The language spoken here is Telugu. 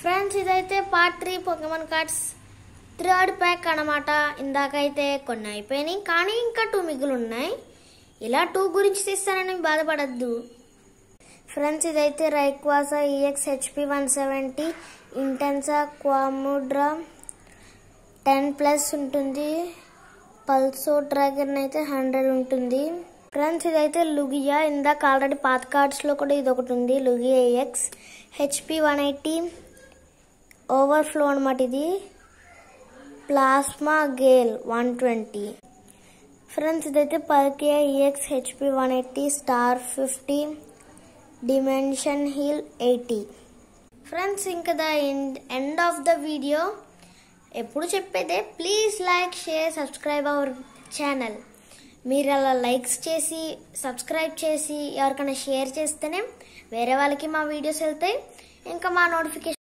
ఫ్రెండ్స్ ఇదైతే part 3 Pokemon cards third pack అన్నమాట. ఇందాకైతే కొన్ని అయిపోయినాయి కానీ ఇంకా 2 మిగులు ఉన్నాయి. ఇలా 2 గురించి తీస్తానని బాధపడద్దు ఫ్రెండ్స్. ఇదైతే రైక్వాసా EX HP 170 ఇంటెన్సా క్వాముడ్రా 10+ ఉంటుంది. పల్సో డ్రాగన్ అయితే 100 ఉంటుంది ఫ్రెండ్స్. ఇదైతే లుగియా, ఇందాక ఆల్రెడీ పాత కార్డ్స్లో కూడా ఇది ఒకటి ఉంది. లుగియా EX HP 180 ఓవర్ఫ్లో అనమాట. ఇది ప్లాస్మా గేల్ 120 ఫ్రెండ్స్. ఇదైతే పల్కియా EX HP 180 star 50 dimension heal 80 friends. ఇంకా the end of the video ఎప్పుడు చెప్పేదే, please like share subscribe our channel. మీరు అలా లైక్స్ చేసి సబ్స్క్రైబ్ చేసి ఎవరికైనా షేర్ చేస్తేనే వేరే వాళ్ళకి మా వీడియోస్ వెళ్తాయి. ఇంకా మా నోటిఫికేషన్